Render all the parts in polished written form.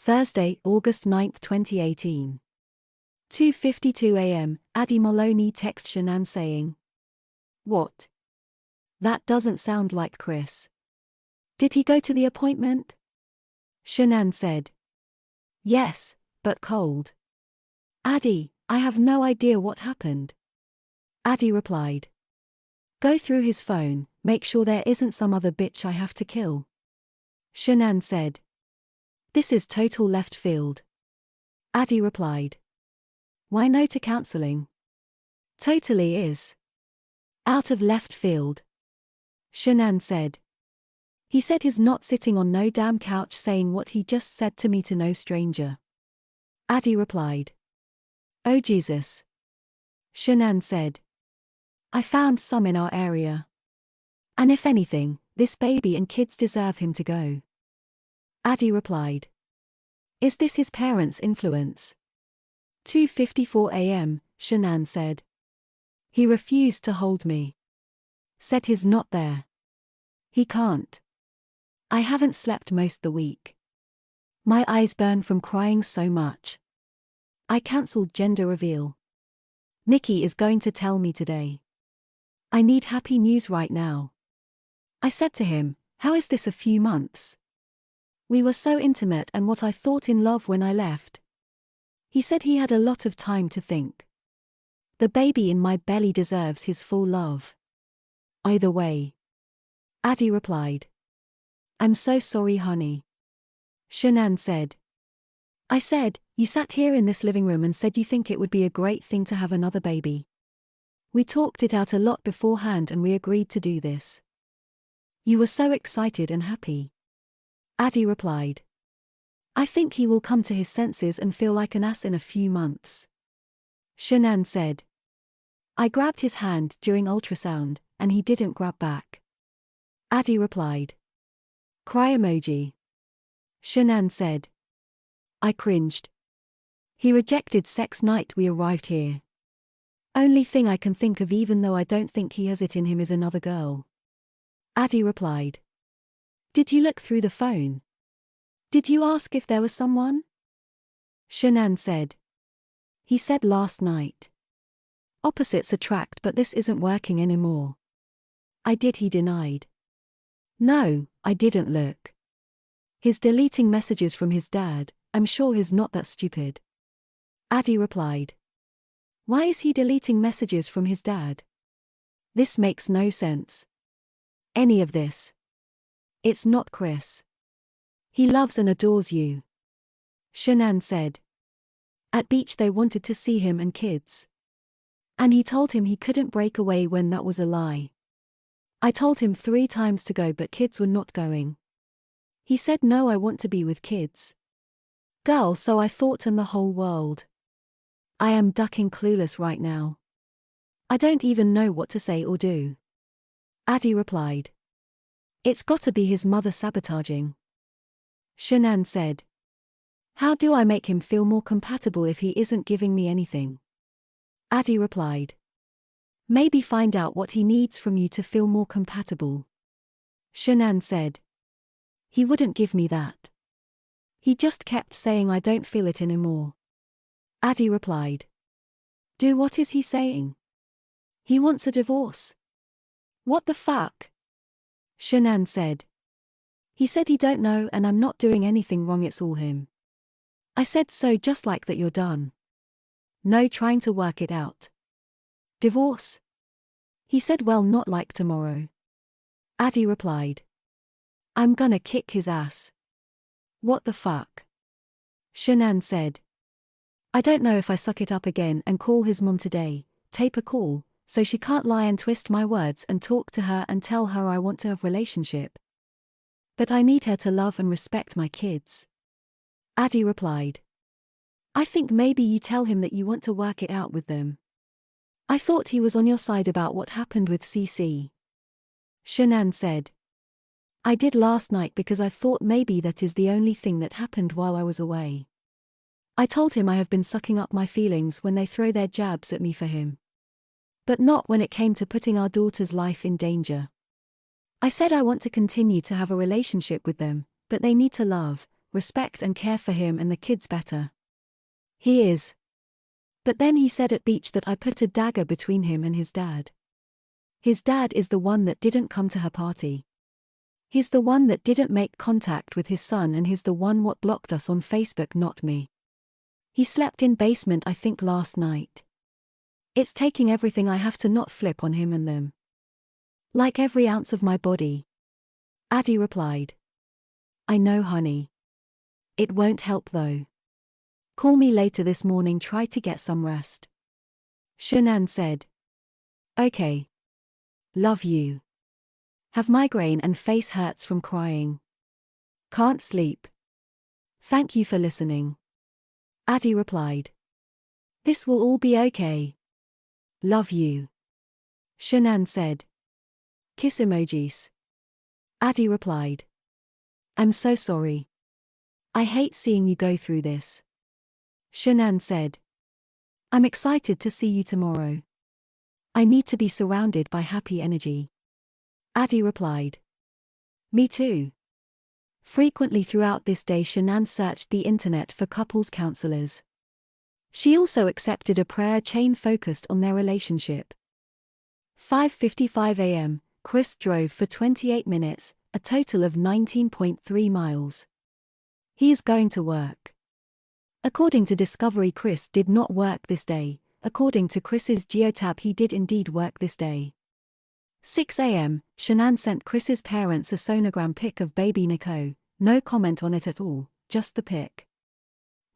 Thursday, August 9, 2018. 2:52 a.m., Addie Maloney texts Shanann saying, "What? That doesn't sound like Chris. Did he go to the appointment?" Shanann said, "Yes, but cold." "Addie, I have no idea what happened." Addie replied, "Go through his phone, make sure there isn't some other bitch I have to kill." Shanann said, "This is total left field." Addie replied, "Why no to counseling?" "Totally is. Out of left field." Shanann said, "He said he's not sitting on no damn couch saying what he just said to me to no stranger." Addie replied, "Oh Jesus." Shanann said, "I found some in our area. And if anything, this baby and kids deserve him to go." Addie replied, "Is this his parents' influence?" 2:54 a.m., Shanann said, "He refused to hold me. Said he's not there. He can't. I haven't slept most the week. My eyes burn from crying so much. I cancelled gender reveal. Nikki is going to tell me today. I need happy news right now." I said to him, "How is this a few months? We were so intimate and what I thought in love when I left." He said he had a lot of time to think. "The baby in my belly deserves his full love. Either way." Addie replied, "I'm so sorry, honey." Shanann said, "I said, you sat here in this living room and said you think it would be a great thing to have another baby. We talked it out a lot beforehand and we agreed to do this. You were so excited and happy." Addie replied, "I think he will come to his senses and feel like an ass in a few months." Shanann said, "I grabbed his hand during ultrasound, and he didn't grab back." Addie replied, "Cry emoji." Shanann said, "I cringed. He rejected sex night we arrived here. Only thing I can think of even though I don't think he has it in him is another girl." Addie replied, "Did you look through the phone? Did you ask if there was someone?" Shanann said, "He said last night. Opposites attract but this isn't working anymore." "I did," he denied. "No, I didn't look. He's deleting messages from his dad, I'm sure he's not that stupid." Addie replied, "Why is he deleting messages from his dad? This makes no sense. Any of this. It's not Chris. He loves and adores you." Shanann said, "At beach they wanted to see him and kids. And he told him he couldn't break away when that was a lie. I told him 3 times to go but kids were not going. He said no, I want to be with kids. Girl, so I thought and the whole world. I am ducking clueless right now. I don't even know what to say or do." Addie replied, "It's gotta be his mother sabotaging." Shanann said, "How do I make him feel more compatible if he isn't giving me anything?" Addie replied, "Maybe find out what he needs from you to feel more compatible." Shanann said, "He wouldn't give me that. He just kept saying I don't feel it anymore." Addie replied, "Do what is he saying? He wants a divorce. What the fuck?" Shanann said, "He said he don't know and I'm not doing anything wrong, it's all him." I said, "So just like that you're done? No trying to work it out? Divorce?" He said, "Well, not like tomorrow." Addie replied, "I'm gonna kick his ass." What the fuck? Shanann said, "I don't know if I suck it up again and call his mom today, tape a call, so she can't lie and twist my words and talk to her and tell her I want to have relationship. But I need her to love and respect my kids." Addie replied, "I think maybe you tell him that you want to work it out with them. I thought he was on your side about what happened with CC." Shanann said, "I did last night because I thought maybe that is the only thing that happened while I was away. I told him I have been sucking up my feelings when they throw their jabs at me for him. But not when it came to putting our daughter's life in danger. I said I want to continue to have a relationship with them, but they need to love, respect and care for him and the kids better. He is. But then he said at beach that I put a dagger between him and his dad. His dad is the one that didn't come to her party. He's the one that didn't make contact with his son, and he's the one what blocked us on Facebook, not me. He slept in basement I think last night. It's taking everything I have to not flip on him and them. Like every ounce of my body. Addie replied. I know, honey. It won't help though. Call me later this morning, try to get some rest. Shanann said. Okay. Love you. Have migraine and face hurts from crying. Can't sleep. Thank you for listening. Addie replied. This will all be okay. Love you. Shanann said. Kiss emojis. Addie replied. I'm so sorry. I hate seeing you go through this. Shanann said. I'm excited to see you tomorrow. I need to be surrounded by happy energy. Addie replied. Me too. Frequently throughout this day, Shanann searched the internet for couples counselors. She also accepted a prayer chain focused on their relationship. 5:55 a.m., Chris drove for 28 minutes, a total of 19.3 miles. He is going to work. According to Discovery, Chris did not work this day. According to Chris's geotab, he did indeed work this day. 6 a.m., Shanann sent Chris's parents a sonogram pic of baby Nico, no comment on it at all, just the pic.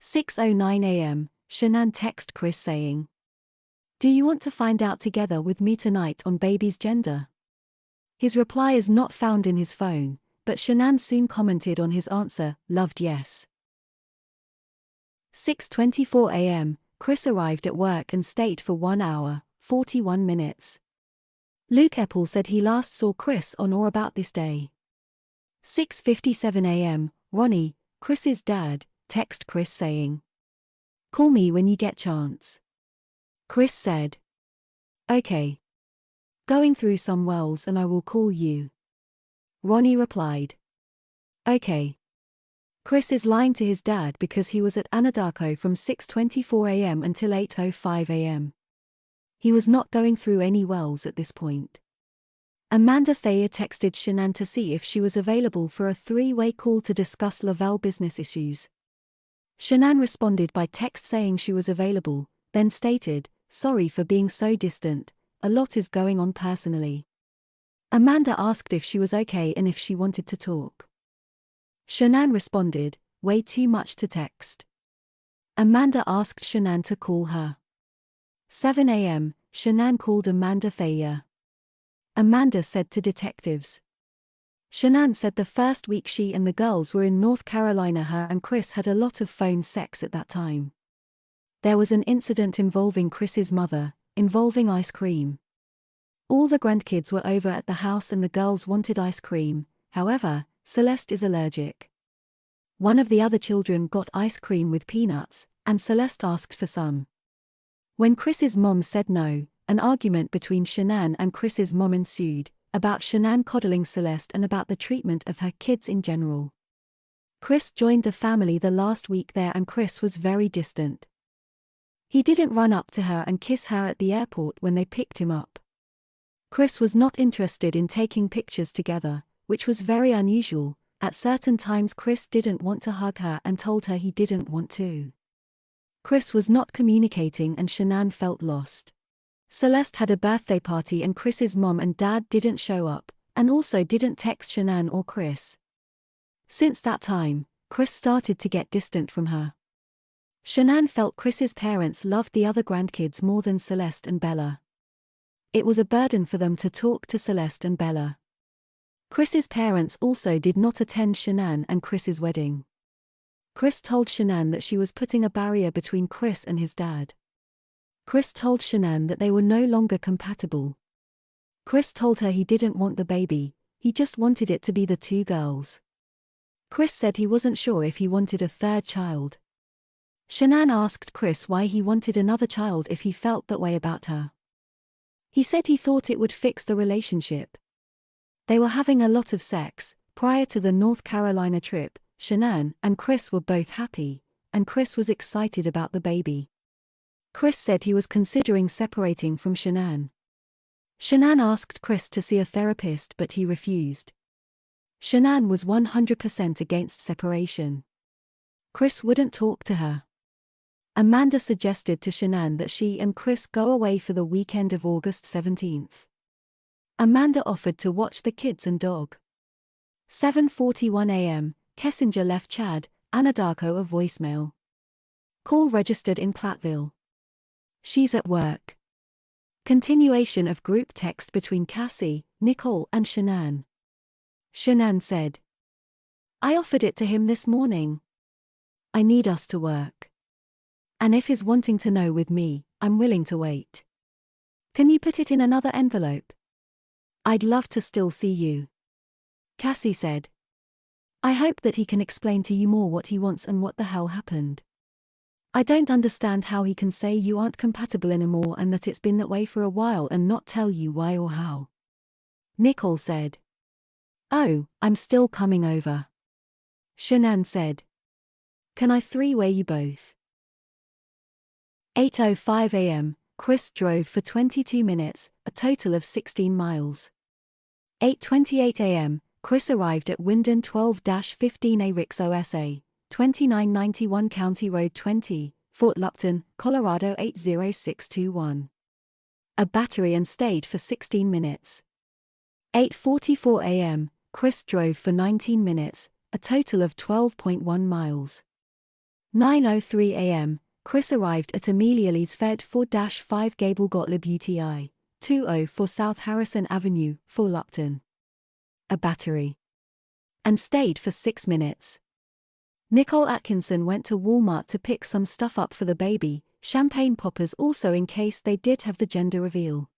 6:09 a.m., Shanann texted Chris saying, Do you want to find out together with me tonight on baby's gender? His reply is not found in his phone, but Shanann soon commented on his answer, loved yes. 6:24 a.m., Chris arrived at work and stayed for 1 hour, 41 minutes. Luke Epple said he last saw Chris on or about this day. 6:57 a.m., Ronnie, Chris's dad, texted Chris saying, Call me when you get chance. Chris said, Okay. Going through some wells and I will call you. Ronnie replied, Okay. Chris is lying to his dad because he was at Anadarko from 6:24 a.m. until 8:05 a.m. He was not going through any wells at this point. Amanda Thayer texted Shanann to see if she was available for a three-way call to discuss Lavelle business issues. Shanann responded by text saying she was available, then stated, Sorry for being so distant, a lot is going on personally. Amanda asked if she was okay and if she wanted to talk. Shanann responded, Way too much to text. Amanda asked Shanann to call her. 7 a.m., Shanann called Amanda Thayer. Amanda said to detectives. Shanann said the first week she and the girls were in North Carolina, her and Chris had a lot of phone sex at that time. There was an incident involving Chris's mother, involving ice cream. All the grandkids were over at the house and the girls wanted ice cream, however, Celeste is allergic. One of the other children got ice cream with peanuts, and Celeste asked for some. When Chris's mom said no, an argument between Shanann and Chris's mom ensued, about Shanann coddling Celeste and about the treatment of her kids in general. Chris joined the family the last week there and Chris was very distant. He didn't run up to her and kiss her at the airport when they picked him up. Chris was not interested in taking pictures together, which was very unusual. At certain times Chris didn't want to hug her and told her he didn't want to. Chris was not communicating and Shanann felt lost. Celeste had a birthday party and Chris's mom and dad didn't show up, and also didn't text Shanann or Chris. Since that time, Chris started to get distant from her. Shanann felt Chris's parents loved the other grandkids more than Celeste and Bella. It was a burden for them to talk to Celeste and Bella. Chris's parents also did not attend Shanann and Chris's wedding. Chris told Shanann that she was putting a barrier between Chris and his dad. Chris told Shanann that they were no longer compatible. Chris told her he didn't want the baby, he just wanted it to be the two girls. Chris said he wasn't sure if he wanted a third child. Shanann asked Chris why he wanted another child if he felt that way about her. He said he thought it would fix the relationship. They were having a lot of sex. Prior to the North Carolina trip, Shanann, and Chris were both happy, and Chris was excited about the baby. Chris said he was considering separating from Shanann. Shanann asked Chris to see a therapist, but he refused. Shanann was 100% against separation. Chris wouldn't talk to her. Amanda suggested to Shanann that she and Chris go away for the weekend of August 17th. Amanda offered to watch the kids and dog. 7:41 a.m., Kessinger left Chad Anadarko a voicemail. Call registered in Platteville. She's at work. Continuation of group text between Cassie, Nicole and Shanann. Shanann said, I offered it to him this morning. I need us to work. And if he's wanting to know with me, I'm willing to wait. Can you put it in another envelope? I'd love to still see you. Cassie said, I hope that he can explain to you more what he wants and what the hell happened. I don't understand how he can say you aren't compatible anymore and that it's been that way for a while and not tell you why or how. Nicole said, Oh, I'm still coming over. Shanann said, Can I three-way you both? 8:05 a.m., Chris drove for 22 minutes, a total of 16 miles. 8:28 a.m., Chris arrived at Winden 12-15A Ricks OSA, 2991 County Road 20, Fort Lupton, Colorado 80621. A battery and stayed for 16 minutes. 8:44 a.m., Chris drove for 19 minutes, a total of 12.1 miles. 9:03 a.m., Chris arrived at Amelia Lee's Fed 4-5 Gable Gottlieb UTI, 204 South Harrison Avenue, Fort Lupton. A battery. And stayed for 6 minutes. Nicole Atkinson went to Walmart to pick some stuff up for the baby, champagne poppers also in case they did have the gender reveal.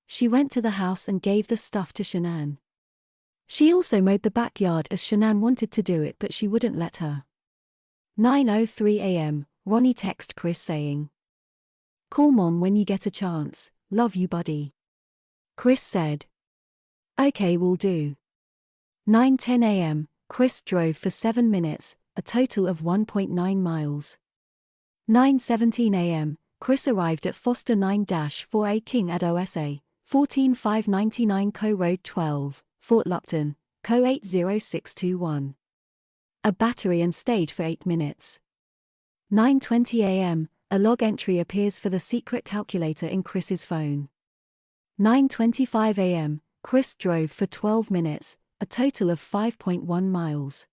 She went to the house and gave the stuff to Shanann. She also mowed the backyard as Shanann wanted to do it but she wouldn't let her. 9:03 a.m., Ronnie texted Chris saying, Call Mom when you get a chance, love you buddy. Chris said, Okay, will do. 9:10 a.m., Chris drove for 7 minutes, a total of 1.9 miles. 9:17 a.m., Chris arrived at Foster 9-4A King at OSA, 14599 Co Road 12, Fort Lupton, Co 80621. A battery and stayed for 8 minutes. 9:20 a.m., a log entry appears for the secret calculator in Chris's phone. 9:25 a.m., Chris drove for 12 minutes, a total of 5.1 miles.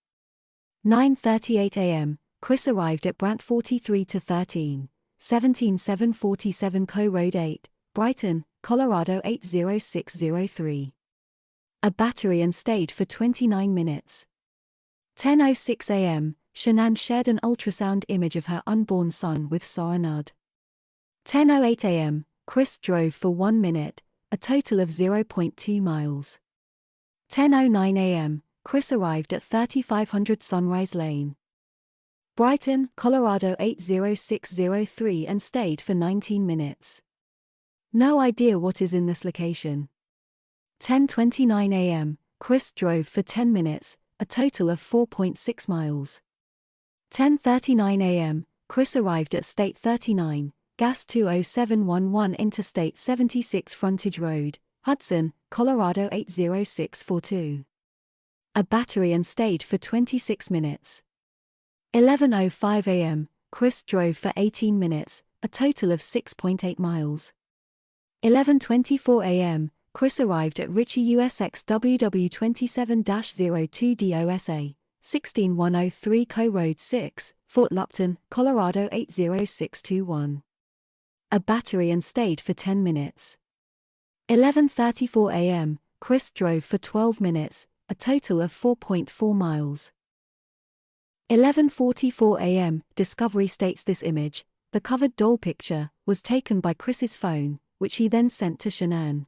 9:38 a.m., Chris arrived at Brant 43-13, 17747 Co Road 8, Brighton, Colorado 80603. A battery and stayed for 29 minutes. 10:06 a.m., Shanann shared an ultrasound image of her unborn son with Saranad. 10:08 a.m., Chris drove for 1 minute, a total of 0.2 miles. 10:09 a.m., Chris arrived at 3500 Sunrise Lane, Brighton, Colorado 80603 and stayed for 19 minutes. No idea what is in this location. 10:29 a.m., Chris drove for 10 minutes, a total of 4.6 miles. 10:39 a.m., Chris arrived at State 39, Gas 20711 Interstate 76 Frontage Road, Hudson, Colorado 80642. A battery and stayed for 26 minutes. 11:05 a.m., Chris drove for 18 minutes, a total of 6.8 miles. 11:24 a.m., Chris arrived at Ritchie USX WW27-02DOSA, 16103 Co Road 6, Fort Lupton, Colorado 80621. A battery and stayed for 10 minutes. 11:34 a.m., Chris drove for 12 minutes, a total of 4.4 miles. 11:44 a.m., Discovery states this image, the covered doll picture, was taken by Chris's phone, which he then sent to Shanann.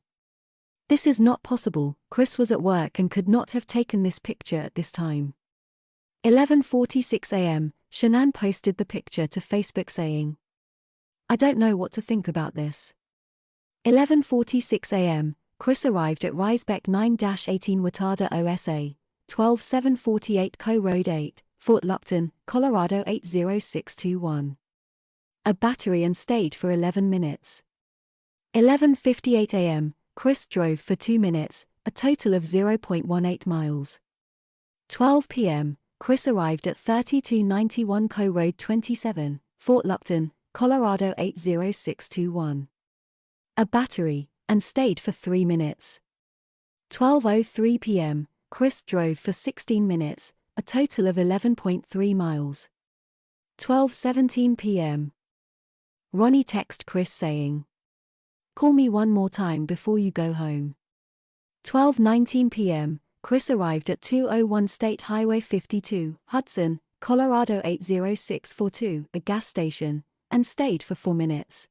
This is not possible, Chris was at work and could not have taken this picture at this time. 11:46 a.m., Shanann posted the picture to Facebook saying, I don't know what to think about this. 11:46 a.m., Chris arrived at Risebeck 9-18 Watada OSA, 12748 Co Road 8, Fort Lupton, Colorado 80621. A battery and stayed for 11 minutes. 11:58 a.m., Chris drove for 2 minutes, a total of 0.18 miles. 12 p.m., Chris arrived at 3291 Co Road 27, Fort Lupton, Colorado 80621. A battery, and stayed for 3 minutes. 12:03 p.m., Chris drove for 16 minutes, a total of 11.3 miles. 12:17 p.m. Ronnie texted Chris saying, "Call me one more time before you go home." 12:19 p.m., Chris arrived at 201 State Highway 52, Hudson, Colorado 80642, a gas station, and stayed for 4 minutes.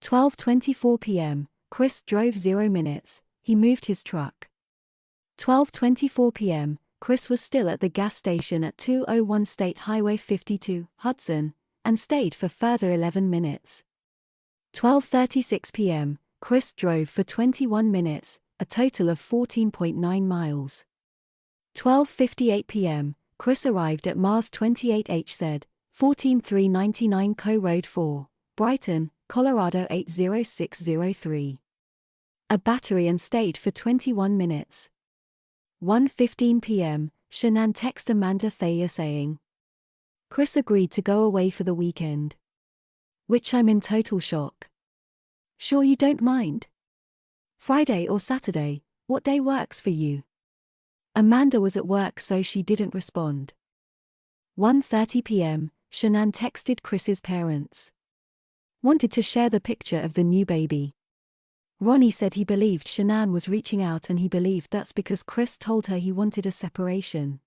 12:24 p.m., Chris drove 0 minutes, he moved his truck. 12:24 p.m., Chris was still at the gas station at 201 State Highway 52, Hudson, and stayed for further 11 minutes. 12:36 p.m., Chris drove for 21 minutes, a total of 14.9 miles. 12:58 p.m., Chris arrived at Mars 28HZ, 14399 Co Road 4, Brighton, Colorado 80603. A battery and stayed for 21 minutes. 1:15 p.m., Shanann texted Amanda Thayer saying, "Chris agreed to go away for the weekend. Which I'm in total shock. Sure you don't mind? Friday or Saturday, what day works for you?" Amanda was at work so she didn't respond. 1:30 p.m., Shanann texted Chris's parents. Wanted to share the picture of the new baby. Ronnie said he believed Shanann was reaching out and he believed that's because Chris told her he wanted a separation.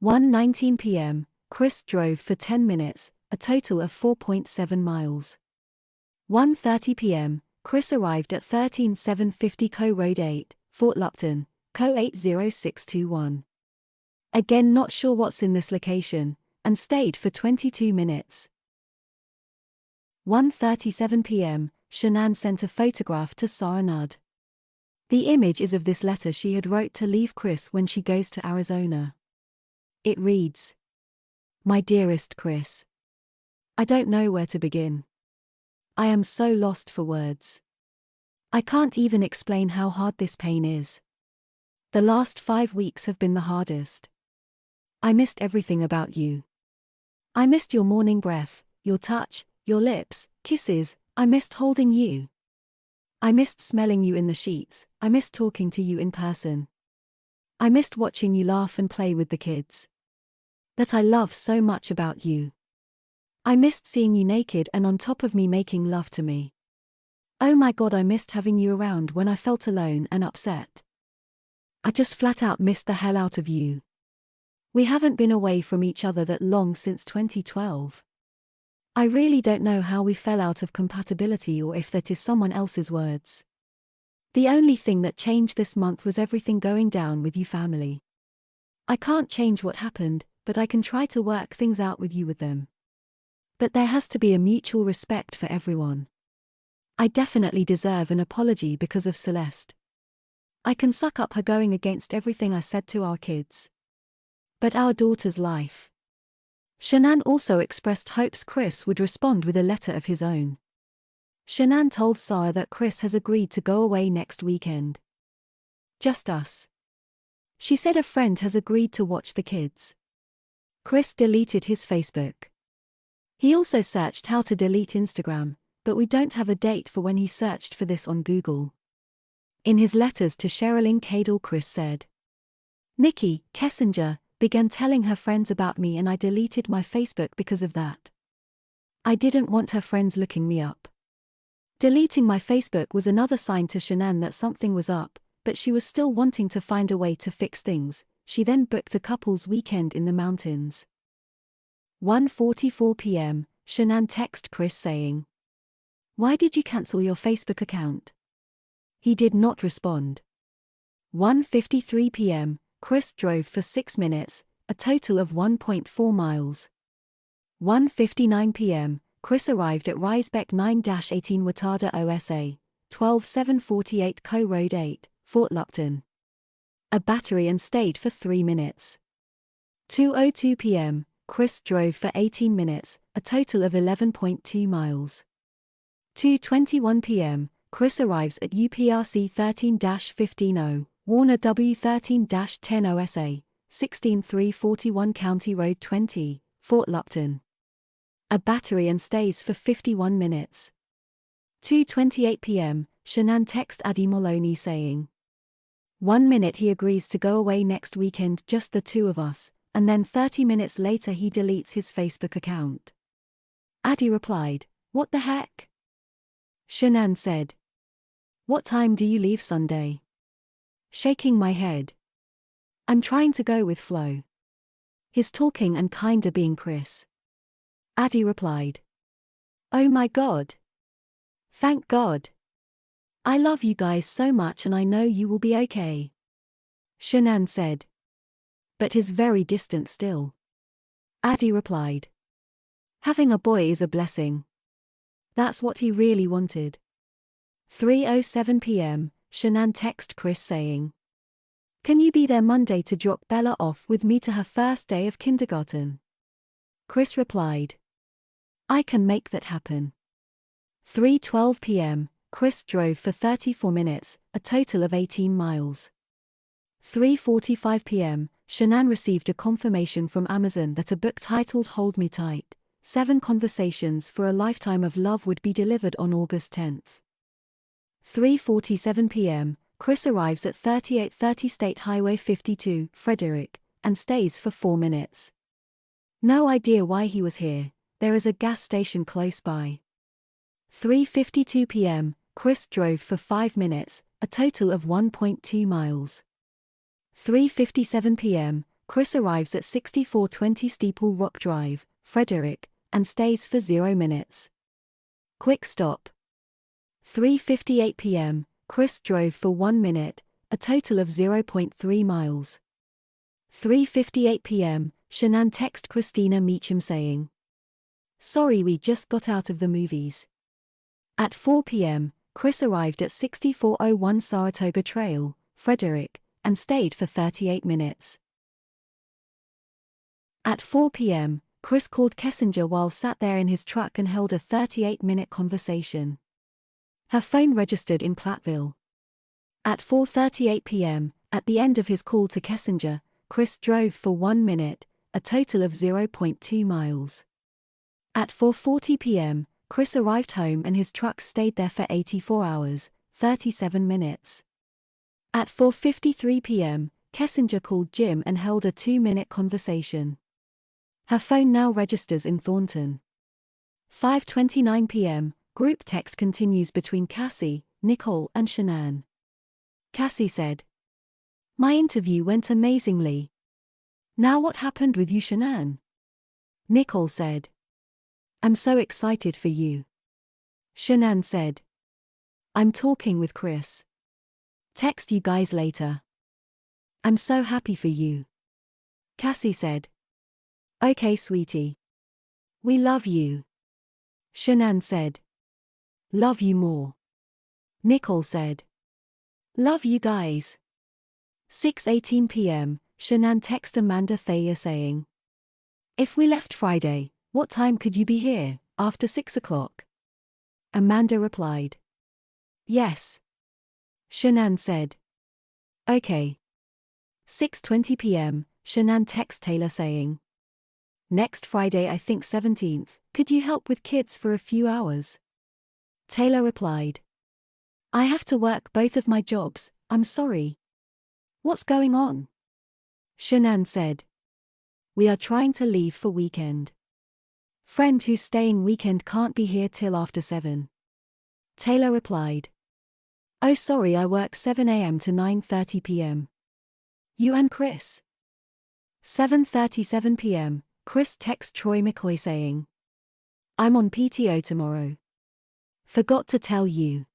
1:19 p.m., Chris drove for 10 minutes, a total of 4.7 miles. 1:30 p.m., Chris arrived at 13750 Co Road 8, Fort Lupton, Co 80621. Again not sure what's in this location, and stayed for 22 minutes. 1:37 p.m., Shanann sent a photograph to Sarah Nudd. The image is of this letter she had wrote to leave Chris when she goes to Arizona. It reads, "My dearest Chris. I don't know where to begin. I am so lost for words. I can't even explain how hard this pain is. The last 5 weeks have been the hardest. I missed everything about you. I missed your morning breath, your touch, your lips, kisses. I missed holding you. I missed smelling you in the sheets. I missed talking to you in person. I missed watching you laugh and play with the kids. That I love so much about you. I missed seeing you naked and on top of me making love to me. Oh my God, I missed having you around when I felt alone and upset. I just flat out missed the hell out of you. We haven't been away from each other that long since 2012. I really don't know how we fell out of compatibility or if that is someone else's words. The only thing that changed this month was everything going down with you family. I can't change what happened, but I can try to work things out with you with them. But there has to be a mutual respect for everyone. I definitely deserve an apology because of Celeste. I can suck up her going against everything I said to our kids. But our daughter's life. Shanann also expressed hopes Chris would respond with a letter of his own. Shanann told Sarah that Chris has agreed to go away next weekend. Just us. She said a friend has agreed to watch the kids. Chris deleted his Facebook. He also searched how to delete Instagram, but we don't have a date for when he searched for this on Google. In his letters to Sherilyn Cadle, Chris said, "Nikki Kessinger began telling her friends about me and I deleted my Facebook because of that. I didn't want her friends looking me up. Deleting my Facebook was another sign to Shanann that something was up, but she was still wanting to find a way to fix things. She then booked a couple's weekend in the mountains." 1:44 p.m., Shanann texted Chris saying, "Why did you cancel your Facebook account?" He did not respond. 1:53 p.m., Chris drove for 6 minutes, a total of 1.4 miles. 1:59 p.m., Chris arrived at Riesbeck 9-18 Watada OSA, 12748 Co Road 8, Fort Lupton. a battery and stayed for 3 minutes. 2:02 p.m., Chris drove for 18 minutes, a total of 11.2 miles. 2:21 p.m., Chris arrives at UPRC 13-150, Warner W 13-10 OSA, 16341 County Road 20, Fort Lupton. A battery and stays for 51 minutes. 2:28 p.m., Shanann texts Addie Maloney saying, 1 minute he agrees to go away next weekend, just the two of us, and then 30 minutes later he deletes his Facebook account. Addie replied, "What the heck?" Shanann said, "What time do you leave Sunday?" Shaking my head. "I'm trying to go with Flo. He's talking and kinda being Chris." Addie replied, "Oh my God. Thank God. I love you guys so much and I know you will be okay." Shanann said, "But he's very distant still." Addie replied, "Having a boy is a blessing. That's what he really wanted." 3:07 p.m., Shanann texted Chris saying, "Can you be there Monday to drop Bella off with me to her first day of kindergarten?" Chris replied, "I can make that happen." 3:12 p.m., Chris drove for 34 minutes, a total of 18 miles. 3:45 p.m., Shanann received a confirmation from Amazon that a book titled Hold Me Tight, 7 Conversations for a Lifetime of Love would be delivered on August 10th. 3:47 p.m., Chris arrives at 3830 State Highway 52, Frederick, and stays for 4 minutes. No idea why he was here, there is a gas station close by. 3:52 p.m., Chris drove for 5 minutes, a total of 1.2 miles. 3:57 p.m., Chris arrives at 6420 Steeple Rock Drive, Frederick, and stays for 0 minutes. Quick stop. 3:58 p.m., Chris drove for 1 minute, a total of 0.3 miles. 3:58 p.m., Shanann texted Christina Meacham saying, "Sorry, we just got out of the movies." At 4 p.m., Chris arrived at 6401 Saratoga Trail, Frederick, and stayed for 38 minutes. At 4 p.m., Chris called Kessinger while sat there in his truck and held a 38-minute conversation. Her phone registered in Platteville. At 4:38 p.m., at the end of his call to Kessinger, Chris drove for 1 minute, a total of 0.2 miles. At 4:40 p.m., Chris arrived home and his truck stayed there for 84 hours, 37 minutes. At 4:53 p.m., Kessinger called Jim and held a 2-minute conversation. Her phone now registers in Thornton. 5:29 p.m., group text continues between Cassie, Nicole and Shanann. Cassie said, "My interview went amazingly. Now what happened with you, Shanann?" Nicole said, "I'm so excited for you." Shanann said, "I'm talking with Chris. Text you guys later. I'm so happy for you." Cassie said, "Okay, sweetie. We love you." Shanann said, "Love you more." Nicole said, "Love you guys." 6:18 p.m., Shanann texted Amanda Thayer saying, "If we left Friday, what time could you be here, after 6 o'clock?" Amanda replied, "Yes." Shanann said, "Okay." 6:20 p.m., Shanann texts Taylor saying, "Next Friday, I think 17th, could you help with kids for a few hours?" Taylor replied, "I have to work both of my jobs, I'm sorry." "What's going on?" Shanann said, "We are trying to leave for weekend. Friend who's staying weekend can't be here till after 7. Taylor replied, "Oh sorry, I work 7 a.m. to 9:30 p.m. You and Chris?" 7:37 p.m., Chris texts Troy McCoy saying, "I'm on PTO tomorrow. Forgot to tell you.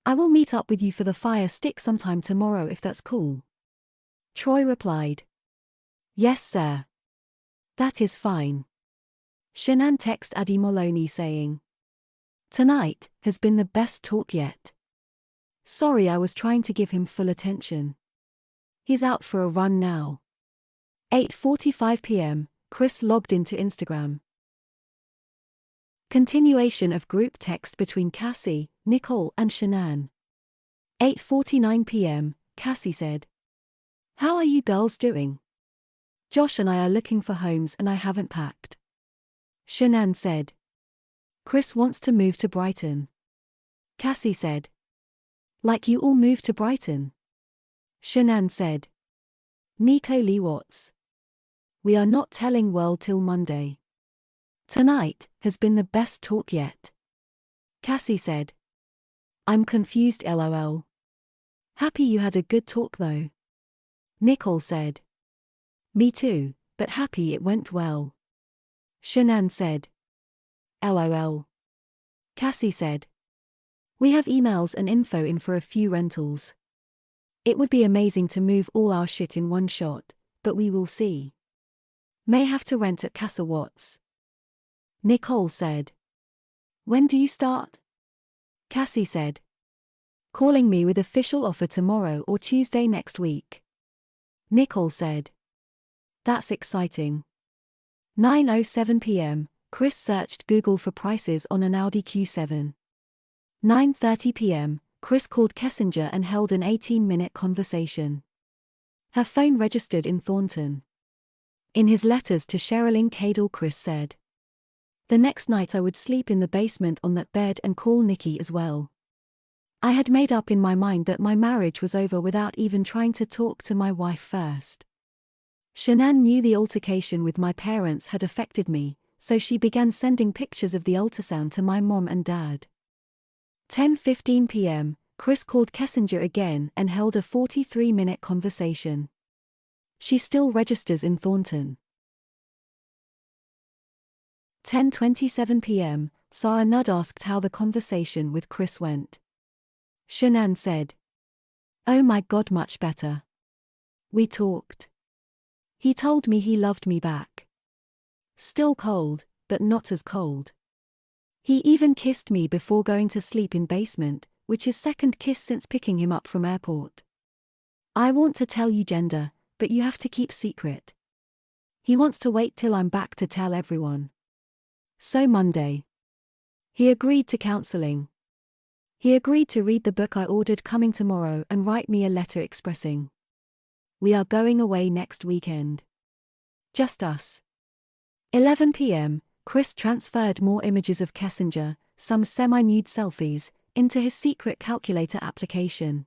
I will meet up with you for the fire stick sometime tomorrow if that's cool." Troy replied, "Yes sir. That is fine." Shanann texted Addie Maloney saying, "Tonight has been the best talk yet. Sorry I was trying to give him full attention. He's out for a run now. 8:45 p.m., Chris logged into Instagram. Continuation of group text between Cassie, Nicole and Shanann. 8:49 p.m., Cassie said, "How are you girls doing? Josh and I are looking for homes and I haven't packed." Shanann said, "Chris wants to move to Brighton." Cassie said, "Like you all moved to Brighton?" Shanann said, "Nico Lee Watts. We are not telling world till Monday. Tonight has been the best talk yet." Cassie said, "I'm confused lol. Happy you had a good talk though." Nicole said, "Me too, but happy it went well." Shanann said, "LOL." Cassie said, "We have emails and info in for a few rentals. It would be amazing to move all our shit in one shot, but we will see. May have to rent at Casa Watts." Nicole said, "When do you start?" Cassie said, "Calling me with official offer tomorrow or Tuesday next week." Nicole said, "That's exciting." 9:07 p.m., Chris searched Google for prices on an Audi Q7. 9:30 p.m., Chris called Kessinger and held an 18-minute conversation. Her phone registered in Thornton. In his letters to Sherilyn Cadle, Chris said, "The next night I would sleep in the basement on that bed and call Nikki as well. I had made up in my mind that my marriage was over without even trying to talk to my wife first. Shanann knew the altercation with my parents had affected me, so she began sending pictures of the ultrasound to my mom and dad." 10:15 p.m., Chris called Kessinger again and held a 43-minute conversation. She still registers in Thornton. 10:27 p.m., Sarah Nudd asked how the conversation with Chris went. Shanann said, "Oh my God, much better. We talked. He told me he loved me back. Still cold, but not as cold. He even kissed me before going to sleep in basement, which is second kiss since picking him up from airport. I want to tell you gender, but you have to keep secret. He wants to wait till I'm back to tell everyone. So Monday. He agreed to counseling. He agreed to read the book I ordered coming tomorrow and write me a letter expressing. We are going away next weekend. Just us." 11 p.m., Chris transferred more images of Kessinger, some semi-nude selfies, into his secret calculator application.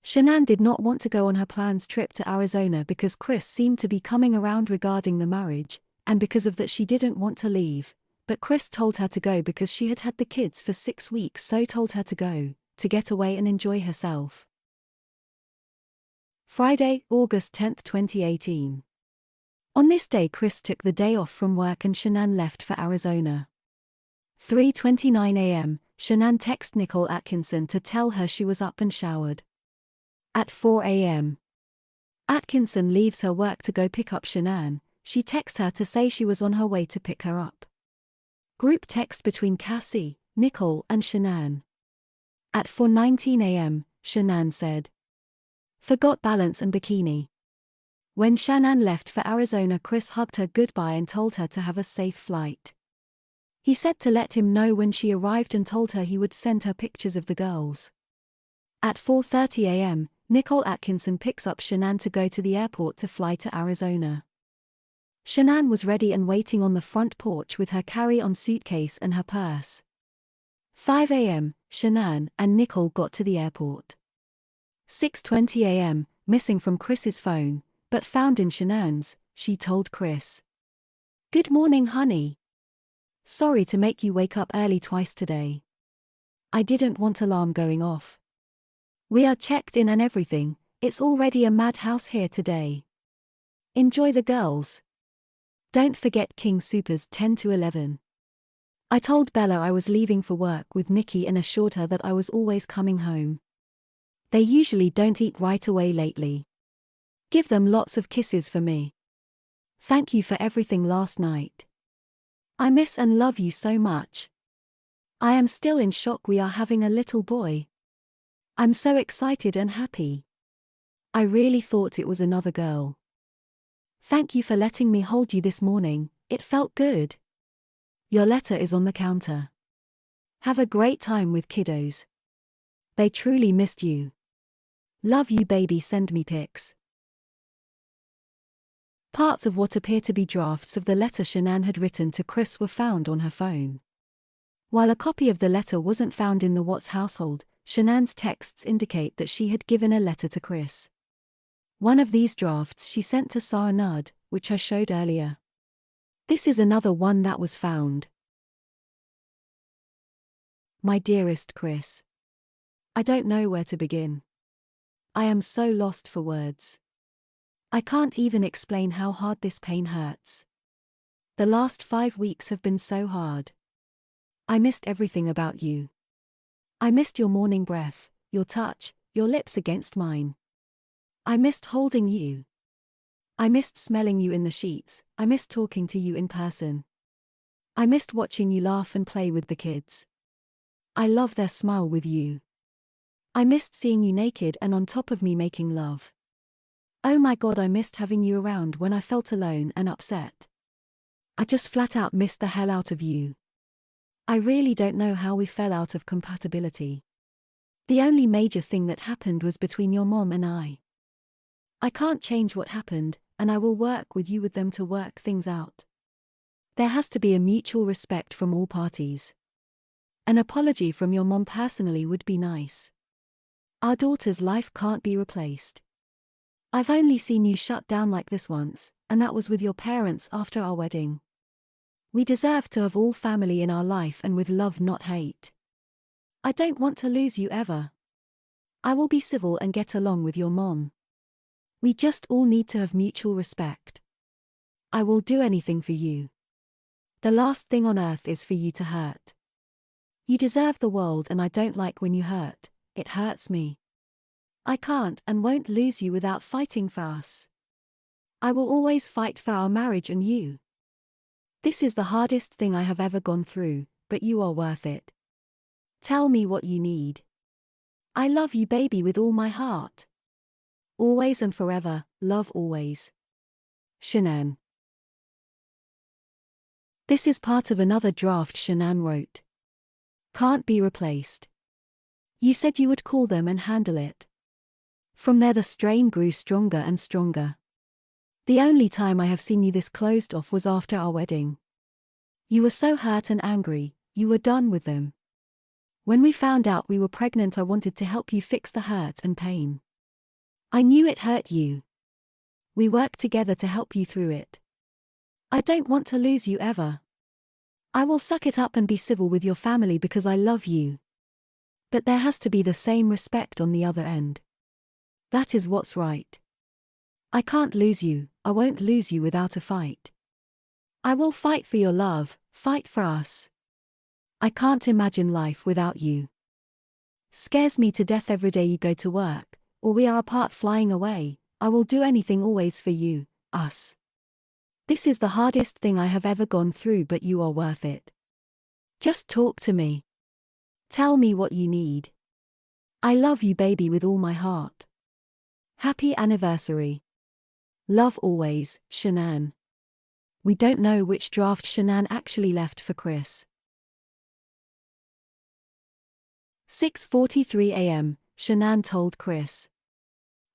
Shanann did not want to go on her planned trip to Arizona because Chris seemed to be coming around regarding the marriage, and because of that she didn't want to leave, but Chris told her to go because she had had the kids for 6 weeks, so told her to go, to get away and enjoy herself. Friday, August 10, 2018. On this day Chris took the day off from work and Shanann left for Arizona. 3:29 a.m., Shanann texted Nicole Atkinson to tell her she was up and showered. At 4 a.m. Atkinson leaves her work to go pick up Shanann. She texts her to say she was on her way to pick her up. Group text between Cassie, Nicole and Shanann. At 4:19 a.m., Shanann said, "Forgot balance and bikini." When Shanann left for Arizona, Chris hugged her goodbye and told her to have a safe flight. He said to let him know when she arrived and told her he would send her pictures of the girls. At 4:30 a.m., Nicole Atkinson picks up Shanann to go to the airport to fly to Arizona. Shanann was ready and waiting on the front porch with her carry-on suitcase and her purse. 5 a.m., Shanann and Nicole got to the airport. 6:20 a.m., missing from Chris's phone, but found in Shanann's, she told Chris, "Good morning, honey. Sorry to make you wake up early twice today. I didn't want alarm going off. We are checked in and everything, it's already a madhouse here today. Enjoy the girls. Don't forget King Soopers 10 to 11. I told Bella I was leaving for work with Nikki and assured her that I was always coming home. They usually don't eat right away lately. Give them lots of kisses for me. Thank you for everything last night. I miss and love you so much. I am still in shock we are having a little boy. I'm so excited and happy. I really thought it was another girl. Thank you for letting me hold you this morning, it felt good. Your letter is on the counter. Have a great time with kiddos. They truly missed you. Love you baby, send me pics. Parts of what appear to be drafts of the letter Shanann had written to Chris were found on her phone. While a copy of the letter wasn't found in the Watts household, Shanann's texts indicate that she had given a letter to Chris. One of these drafts she sent to Sarnad, which I showed earlier. This is another one that was found. My dearest Chris. I don't know where to begin. I am so lost for words. I can't even explain how hard this pain hurts. The last 5 weeks have been so hard. I missed everything about you. I missed your morning breath, your touch, your lips against mine. I missed holding you. I missed smelling you in the sheets, I missed talking to you in person. I missed watching you laugh and play with the kids. I love their smile with you. I missed seeing you naked and on top of me making love. Oh my God, I missed having you around when I felt alone and upset. I just flat out missed the hell out of you. I really don't know how we fell out of compatibility. The only major thing that happened was between your mom and I. I can't change what happened, and I will work with you with them to work things out. There has to be a mutual respect from all parties. An apology from your mom personally would be nice. Our daughter's life can't be replaced. I've only seen you shut down like this once, and that was with your parents after our wedding. We deserve to have all family in our life and with love, not hate. I don't want to lose you ever. I will be civil and get along with your mom. We just all need to have mutual respect. I will do anything for you. The last thing on earth is for you to hurt. You deserve the world and I don't like when you hurt, it hurts me. I can't and won't lose you without fighting for us. I will always fight for our marriage and you. This is the hardest thing I have ever gone through, but you are worth it. Tell me what you need. I love you baby with all my heart. Always and forever, love always. Shanann. This is part of another draft Shanann wrote. Can't be replaced. You said you would call them and handle it. From there the strain grew stronger and stronger. The only time I have seen you this closed off was after our wedding. You were so hurt and angry, you were done with them. When we found out we were pregnant, I wanted to help you fix the hurt and pain. I knew it hurt you. We worked together to help you through it. I don't want to lose you ever. I will suck it up and be civil with your family because I love you. But there has to be the same respect on the other end. That is what's right. I can't lose you, I won't lose you without a fight. I will fight for your love, fight for us. I can't imagine life without you. Scares me to death every day you go to work, or we are apart flying away. I will do anything always for you, us. This is the hardest thing I have ever gone through, but you are worth it. Just talk to me. Tell me what you need. I love you baby with all my heart. Happy anniversary. Love always, Shanann. We don't know which draft Shanann actually left for Chris. 6:43 a.m., Shanann told Chris.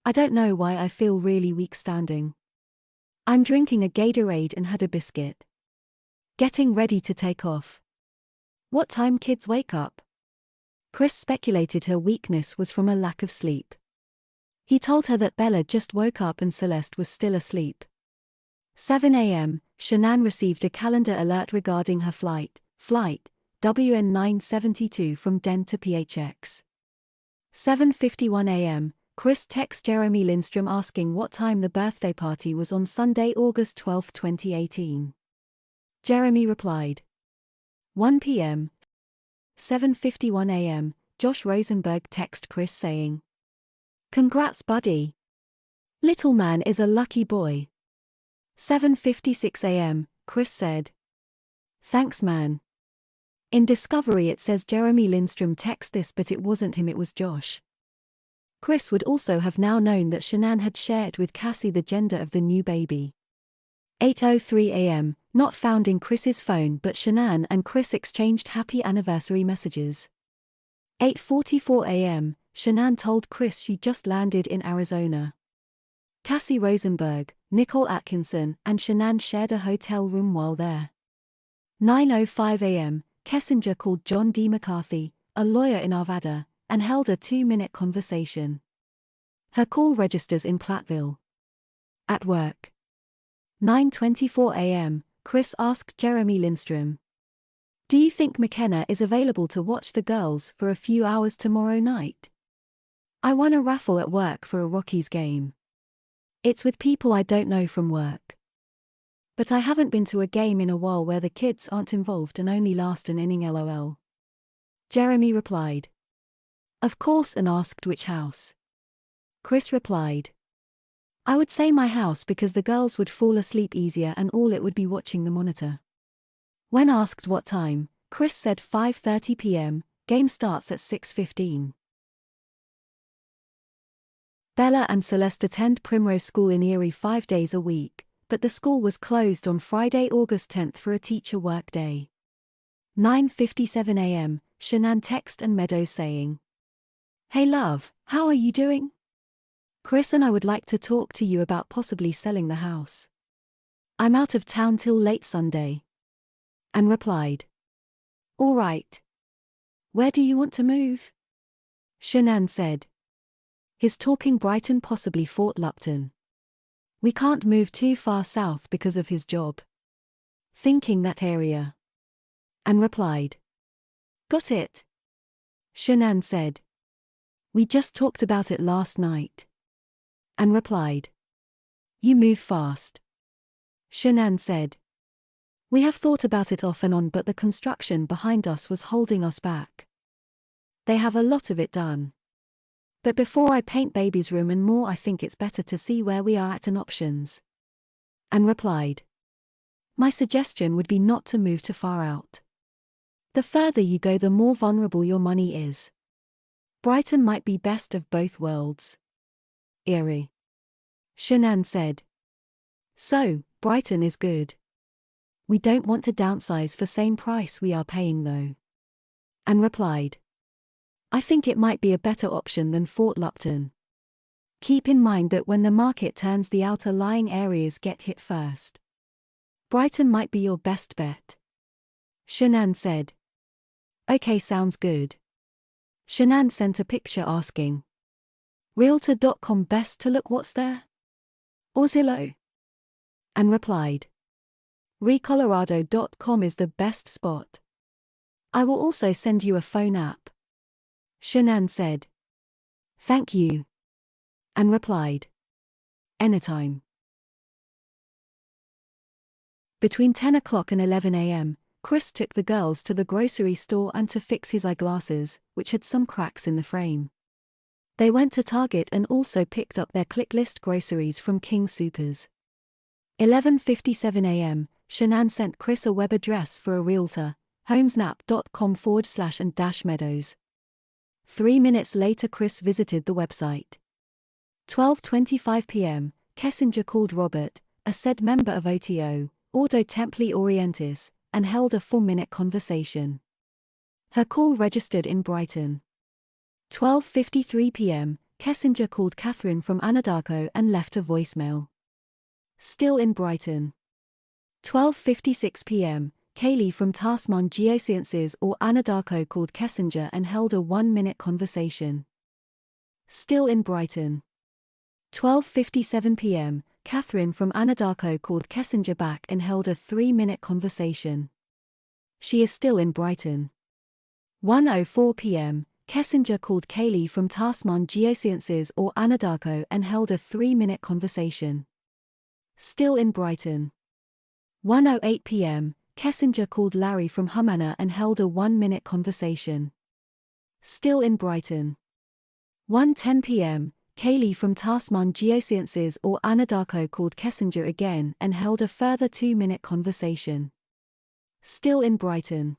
I don't know why I feel really weak standing. I'm drinking a Gatorade and had a biscuit. Getting ready to take off. What time kids wake up? Chris speculated her weakness was from a lack of sleep. He told her that Bella just woke up and Celeste was still asleep. 7 a.m., Shanann received a calendar alert regarding her flight WN972 from Den to PHX. 7:51 a.m., Chris texts Jeremy Lindstrom asking what time the birthday party was on Sunday, August 12, 2018. Jeremy replied. 1 p.m. 7:51 a.m., Josh Rosenberg texted Chris saying, Congrats buddy. Little man is a lucky boy. 7:56 a.m., Chris said, Thanks man. In Discovery it says Jeremy Lindstrom texted this, but it wasn't him, it was Josh. Chris would also have now known that Shanann had shared with Cassie the gender of the new baby. 8:03 a.m., not found in Chris's phone, but Shanann and Chris exchanged happy anniversary messages. 8:44 a.m., Shanann told Chris she just landed in Arizona. Cassie Rosenberg, Nicole Atkinson, and Shanann shared a hotel room while there. 9:05 a.m., Kessinger called John D. McCarthy, a lawyer in Arvada, and held a 2-minute conversation. Her call registers in Platteville. At work. 9:24 a.m., Chris asked Jeremy Lindstrom, "Do you think McKenna is available to watch the girls for a few hours tomorrow night? I won a raffle at work for a Rockies game. It's with people I don't know from work. But I haven't been to a game in a while where the kids aren't involved and only last an inning lol." Jeremy replied, "Of course," and asked which house. Chris replied, "I would say my house because the girls would fall asleep easier and all it would be watching the monitor." When asked what time, Chris said 5:30 p.m., game starts at 6:15. Bella and Celeste attend Primrose School in Erie 5 days a week, but the school was closed on Friday, August 10th for a teacher work day. 9:57 a.m., Shanann text and Meadows saying, "Hey love, how are you doing? Chris and I would like to talk to you about possibly selling the house. I'm out of town till late Sunday." And replied, "All right. Where do you want to move?" Shanann said, "He's talking Brighton, possibly Fort Lupton. We can't move too far south because of his job. Thinking that area." And replied, "Got it." Shanann said, "We just talked about it last night." And replied, "You move fast." Shanann said, "We have thought about it off and on, but the construction behind us was holding us back. They have a lot of it done. But before I paint baby's room and more, I think it's better to see where we are at and options." And replied, "My suggestion would be not to move too far out. The further you go, the more vulnerable your money is. Brighton might be best of both worlds. Erie." Shanann said, "So, Brighton is good. We don't want to downsize for same price we are paying though." And replied, "I think it might be a better option than Fort Lupton. Keep in mind that when the market turns, the outer lying areas get hit first. Brighton might be your best bet." Shanann said, "Okay, sounds good." Shanann sent a picture asking, "Realtor.com best to look what's there? Or Zillow?" And replied, ReColorado.com is the best spot. I will also send you a phone app." Shanann said, "Thank you." And replied, "Anytime." Between 10 o'clock and 11 a.m., Chris took the girls to the grocery store and to fix his eyeglasses, which had some cracks in the frame. They went to Target and also picked up their ClickList groceries from King Soopers. 11:57 a.m., Shanann sent Chris a web address for a realtor, homesnap.com/and-meadows. 3 minutes later, Chris visited the website. 12:25 p.m., Kessinger called Robert, a said member of OTO, Ordo Templi Orientis, and held a 4-minute conversation. Her call registered in Brighton. 12:53 p.m., Kessinger called Catherine from Anadarko and left a voicemail. Still in Brighton. 12:56 p.m., Kaylee from Tasman Geosciences or Anadarko called Kessinger and held a 1-minute conversation. Still in Brighton. 12:57 p.m., Catherine from Anadarko called Kessinger back and held a 3-minute conversation. She is still in Brighton. 1:04 p.m., Kessinger called Kaylee from Tasman Geosciences or Anadarko and held a 3-minute conversation. Still in Brighton. 1:08 p.m., Kessinger called Larry from Humana and held a 1-minute conversation. Still in Brighton. 1:10 p.m., Kaylee from Tasman Geosciences or Anadarko called Kessinger again and held a further 2-minute conversation. Still in Brighton.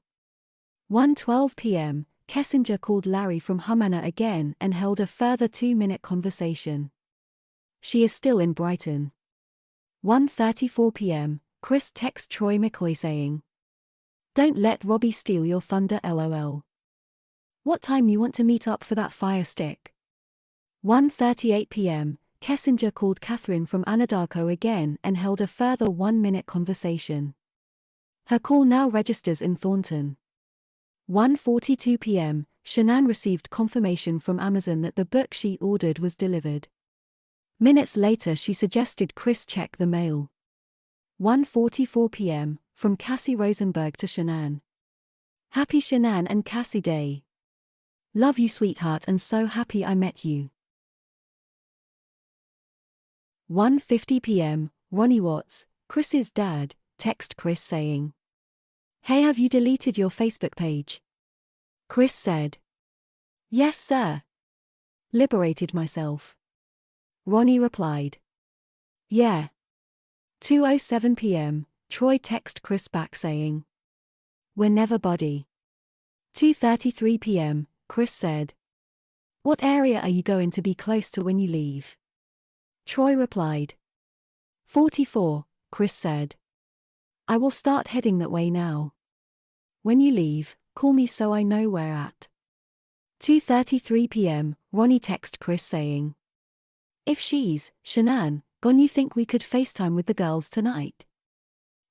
1:12 p.m., Kessinger called Larry from Humana again and held a further 2-minute conversation. She is still in Brighton. 1:34 p.m., Chris texts Troy McCoy saying, "Don't let Robbie steal your thunder lol. What time you want to meet up for that fire stick?" 1:38 p.m., Kessinger called Catherine from Anadarko again and held a further 1-minute conversation. Her call now registers in Thornton. 1:42 p.m., Shanann received confirmation from Amazon that the book she ordered was delivered. Minutes later she suggested Chris check the mail. 1:44 p.m., from Cassie Rosenberg to Shanann. "Happy Shanann and Cassie Day. Love you sweetheart and so happy I met you." 1:50 p.m., Ronnie Watts, Chris's dad, texted Chris saying, "Hey, have you deleted your Facebook page?" Chris said, "Yes sir. Liberated myself." Ronnie replied, "Yeah." 2:07 p.m., Troy texted Chris back saying, "We're never buddy." 2:33 p.m., Chris said, "What area are you going to be close to when you leave?" Troy replied, 44, Chris said, "I will start heading that way now. When you leave, call me so I know where at." 2:33 p.m., Ronnie texted Chris saying, "If she's, Shanann, gone you think we could FaceTime with the girls tonight?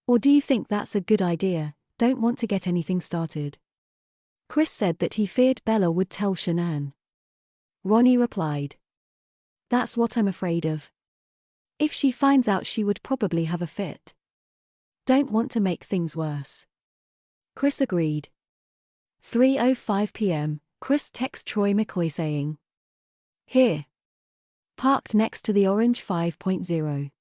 Or do you think that's a good idea, don't want to get anything started?" Chris said that he feared Bella would tell Shanann. Ronnie replied, "That's what I'm afraid of. If she finds out she would probably have a fit. Don't want to make things worse." Chris agreed. 3:05 p.m., Chris texted Troy McCoy saying, "Here. Parked next to the orange 5.0.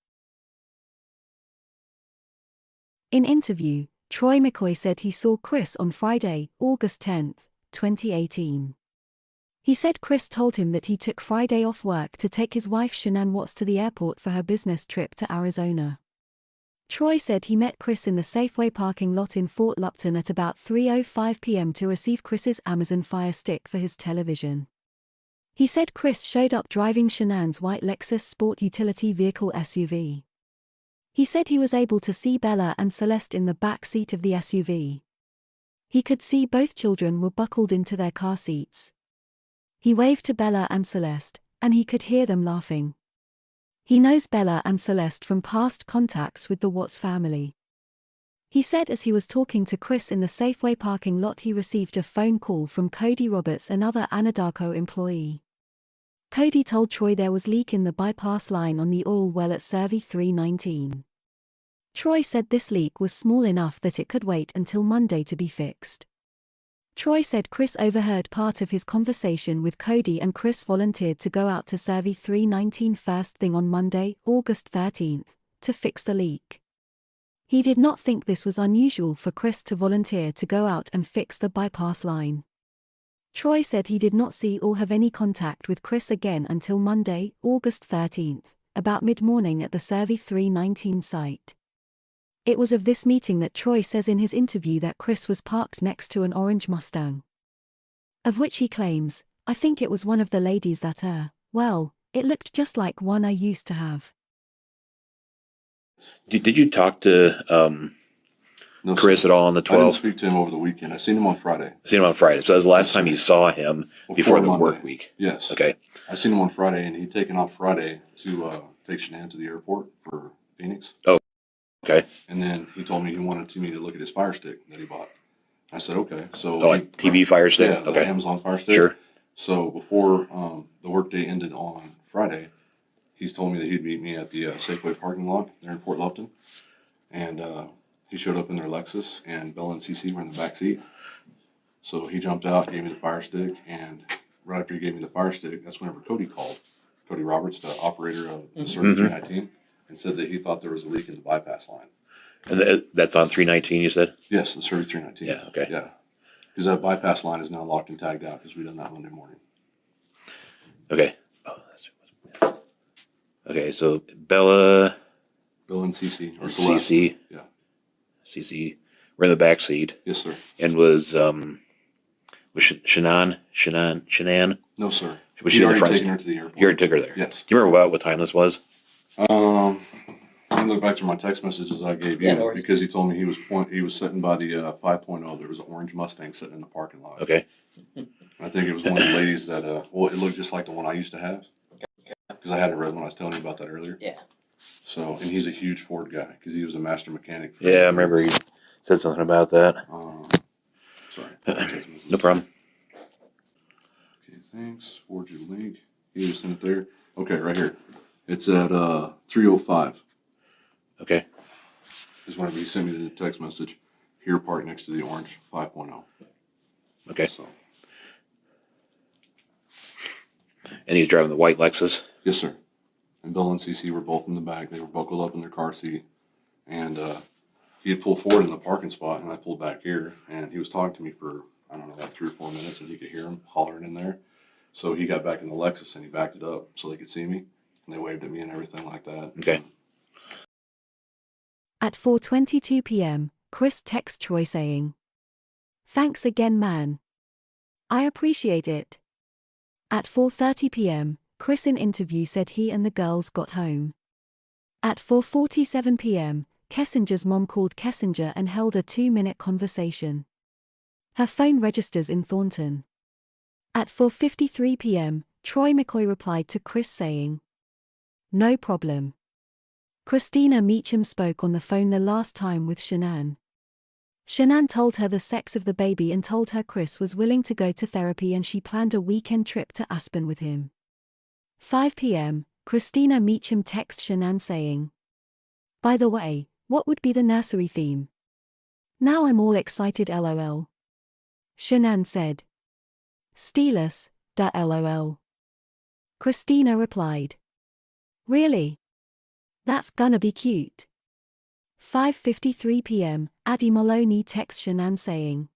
In interview, Troy McCoy said he saw Chris on Friday, August 10, 2018. He said Chris told him that he took Friday off work to take his wife Shanann Watts to the airport for her business trip to Arizona. Troy said he met Chris in the Safeway parking lot in Fort Lupton at about 3:05 p.m. to receive Chris's Amazon Fire Stick for his television. He said Chris showed up driving Shanann's white Lexus sport utility vehicle SUV. He said he was able to see Bella and Celeste in the back seat of the SUV. He could see both children were buckled into their car seats. He waved to Bella and Celeste, and he could hear them laughing. He knows Bella and Celeste from past contacts with the Watts family. He said as he was talking to Chris in the Safeway parking lot he received a phone call from Cody Roberts, another Anadarko employee. Cody told Troy there was leak in the bypass line on the oil well at Survey 319. Troy said this leak was small enough that it could wait until Monday to be fixed. Troy said Chris overheard part of his conversation with Cody and Chris volunteered to go out to Survey 319 first thing on Monday, August 13, to fix the leak. He did not think this was unusual for Chris to volunteer to go out and fix the bypass line. Troy said he did not see or have any contact with Chris again until Monday, August 13, about mid-morning at the Survey 319 site. It was of this meeting that Troy says in his interview that Chris was parked next to an orange Mustang. Of which he claims, "I think it was one of the ladies that well, it looked just like one I used to have." Did you talk to No, Chris sir. at all on the I didn't 12th? speak to him over the weekend. I seen him on Friday. Seen him on Friday. So that was the last Yes, time sir. you saw him before the Monday. work week. Yes. Okay. I seen him on Friday, and he'd taken off Friday to take Shanann to the airport for Phoenix. Oh, okay. And then he told me he wanted me to look at his Fire Stick that he bought. I said, okay. So Oh, like TV Fire Stick? Yeah, the Okay. Amazon Fire Stick. Sure. So before the workday ended on Friday, he's told me that he'd meet me at the Safeway parking lot there in Fort Lupton. And he showed up in their Lexus, and Bella and Cece were in the back seat. So he jumped out, gave me the Fire Stick, and right after he gave me the Fire Stick, that's whenever Cody called. Cody Roberts, the operator of the Survey 319, and said that he thought there was a leak in the bypass line. And that's on 319, you said? Yes, the Survey 319. Yeah, okay. Yeah. Because that bypass line is now locked and tagged out because we done that Monday morning. Okay. Okay, so Bella, Bill and Cece, or and Celeste. Cece. Yeah. Cece were in the back seat Yes, sir. and was Was Shanann? No, sir. Was He'd she in the already front taken seat? her to the airport. You already took her there. Yes. Do you remember what time this was? I can look back to my text messages I gave you Yeah, no worries. because he told me he was sitting by the 5.0. There was an orange Mustang sitting in the parking lot. Okay. I think it was one of the ladies that well, it looked just like the one I used to have because I had it red when I was telling you about that earlier. Yeah. So, and he's a huge Ford guy because he was a master mechanic. For Yeah, I remember you said something about that. Sorry. Text messages. No problem. Okay, thanks. Forward your link. You just sent it there. Okay, right here. It's at 3:05. Okay. Is whenever he sent me the text message. Here, parked next to the orange 5.0. Okay. So, And he's driving the white Lexus. yes, sir. And Bill and CC were both in the back. They were buckled up in their car seat. And he had pulled forward in the parking spot, and I pulled back here. And he was talking to me for, I don't know, like 3 or 4 minutes, and he could hear him hollering in there. So he got back in the Lexus, and he backed it up so they could see me. And they waved at me and everything like that. Okay. At 4:22 p.m., Chris texts Troy saying, "Thanks again, man. I appreciate it." At 4:30 p.m., Chris in interview said he and the girls got home. At 4:47 p.m., Kessinger's mom called Kessinger and held a 2-minute conversation. Her phone registers in Thornton. At 4:53 p.m., Troy McCoy replied to Chris saying, "No problem." Christina Meacham spoke on the phone the last time with Shanann. Shanann told her the sex of the baby and told her Chris was willing to go to therapy and she planned a weekend trip to Aspen with him. 5 p.m., Christina Meacham texts Shanann saying, "By the way, what would be the nursery theme? Now I'm all excited lol." Shanann said, "Steelers, da lol." Christina replied, "Really? That's gonna be cute." 5:53 p.m., Addie Maloney texts Shanann saying,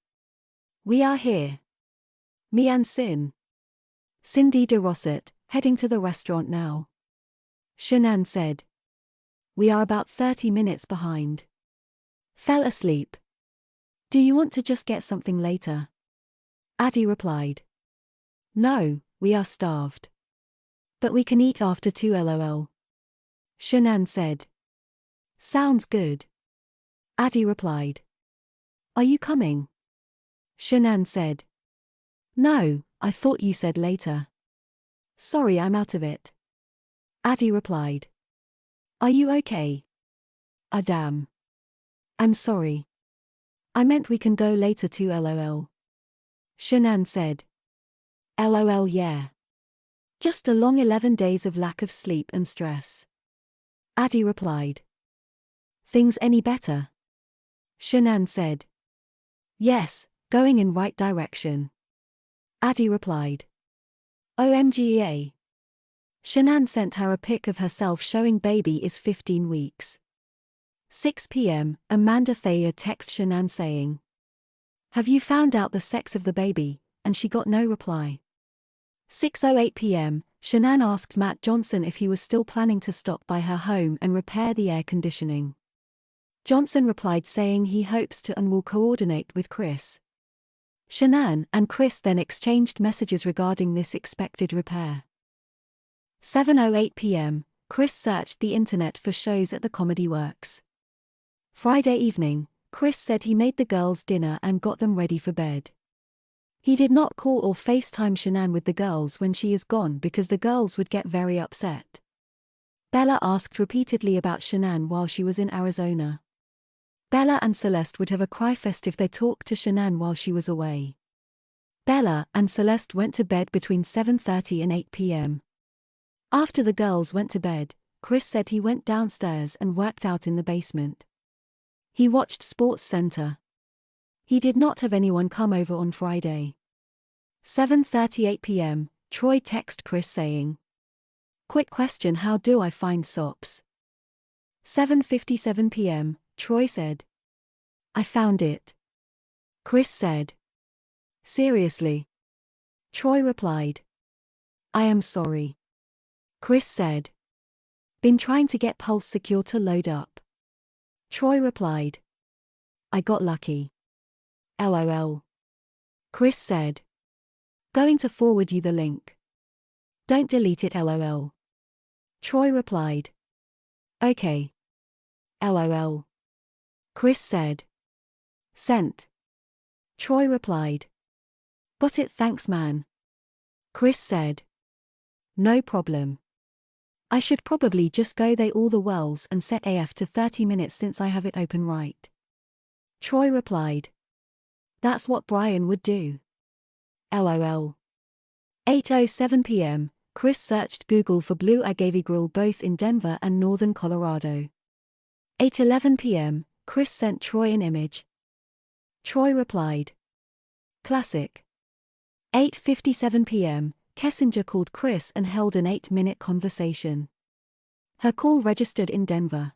"We are here. Me and Cindy DeRossett, heading to the restaurant now." Shanann said, "We are about 30 minutes behind. Fell asleep. Do you want to just get something later?" Addie replied, "No, we are starved. But we can eat after 2 lol." Shanann said, "Sounds good." Addie replied, "Are you coming?" Shanann said, "No, I thought you said later. Sorry, I'm out of it." Addie replied, "Are you okay?" Damn. I'm sorry. I meant we can go later too lol." Shanann said, "LOL yeah. Just a long 11 days of lack of sleep and stress." Addie replied, "Things any better?" Shanann said, "Yes, going in right direction." Addie replied, "OMGA." Shanann sent her a pic of herself showing baby is 15 weeks. 6 p.m., Amanda Thayer texts Shanann saying, "Have you found out the sex of the baby?" and she got no reply. 6:08 p.m., Shanann asked Matt Johnson if he was still planning to stop by her home and repair the air conditioning. Johnson replied saying he hopes to and will coordinate with Chris. Shanann and Chris then exchanged messages regarding this expected repair. 7:08 p.m., Chris searched the internet for shows at the Comedy Works. Friday evening, Chris said he made the girls dinner and got them ready for bed. He did not call or FaceTime Shanann with the girls when she is gone because the girls would get very upset. Bella asked repeatedly about Shanann while she was in Arizona. Bella and Celeste would have a cry fest if they talked to Shanann while she was away. Bella and Celeste went to bed between 7:30 and 8 p.m. After the girls went to bed, Chris said he went downstairs and worked out in the basement. He watched Sports Center. He did not have anyone come over on Friday. 7:38 p.m., Troy texted Chris saying, "Quick question, how do I find SOPs?" 7:57 p.m., Troy said, "I found it." Chris said, "Seriously?" Troy replied, "I am sorry." Chris said, "Been trying to get Pulse Secure to load up." Troy replied, "I got lucky. LOL." Chris said, Going to forward you the link. Don't delete it lol. Troy replied. Okay. LOL. Chris said. Sent. Troy replied. Got it, thanks man. Chris said. No problem. I should probably just go they all the wells and set AF to 30 minutes since I have it open right. Troy replied. That's what Brian would do. LOL. 8:07 p.m., Chris searched Google for Blue Agave Grill both in Denver and northern Colorado. 8:11 p.m., Chris sent Troy an image. Troy replied. Classic. 8:57 p.m., Kessinger called Chris and held an 8-minute conversation. Her call registered in Denver.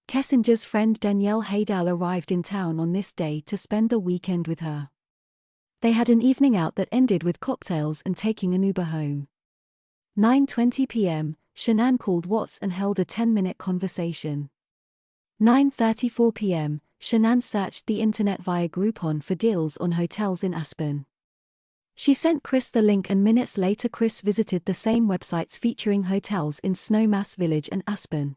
Kessinger's friend Danielle Haydal arrived in town on this day to spend the weekend with her. They had an evening out that ended with cocktails and taking an Uber home. 9:20 p.m., Shanann called Watts and held a 10-minute conversation. 9:34 p.m., Shanann searched the internet via Groupon for deals on hotels in Aspen. She sent Chris the link and minutes later Chris visited the same websites featuring hotels in Snowmass Village and Aspen.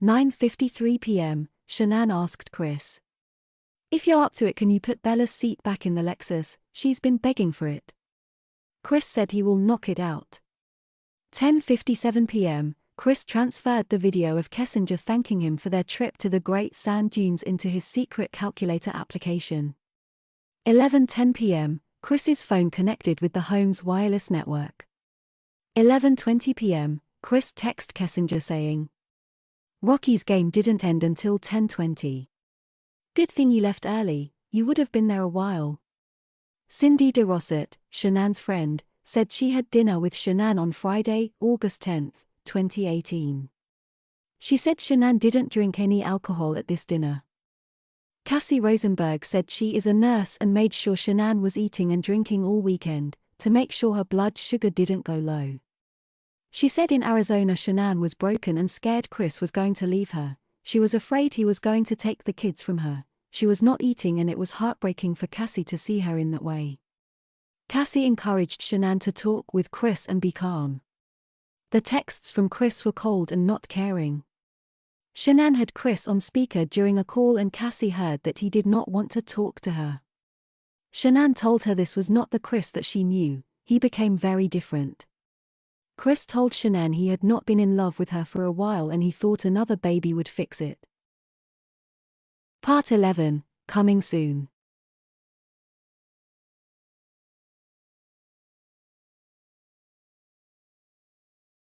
9:53 p.m., Shanann asked Chris. If you're up to it, can you put Bella's seat back in the Lexus? She's been begging for it. Chris said he will knock it out. 10:57 p.m., Chris transferred the video of Kessinger thanking him for their trip to the Great Sand Dunes into his secret calculator application. 11:10 p.m., Chris's phone connected with the home's wireless network. 11:20 p.m., Chris texted Kessinger saying, Rocky's game didn't end until 10:20. Good thing you left early, you would have been there a while. Cindy DeRossett, Shanann's friend, said she had dinner with Shanann on Friday, August 10, 2018. She said Shanann didn't drink any alcohol at this dinner. Cassie Rosenberg said she is a nurse and made sure Shanann was eating and drinking all weekend, to make sure her blood sugar didn't go low. She said in Arizona Shanann was broken and scared Chris was going to leave her. She was afraid he was going to take the kids from her. She was not eating and it was heartbreaking for Cassie to see her in that way. Cassie encouraged Shanann to talk with Chris and be calm. The texts from Chris were cold and not caring. Shanann had Chris on speaker during a call and Cassie heard that he did not want to talk to her. Shanann told her this was not the Chris that she knew, he became very different. Chris told Shanann he had not been in love with her for a while and he thought another baby would fix it. Part 11, coming soon.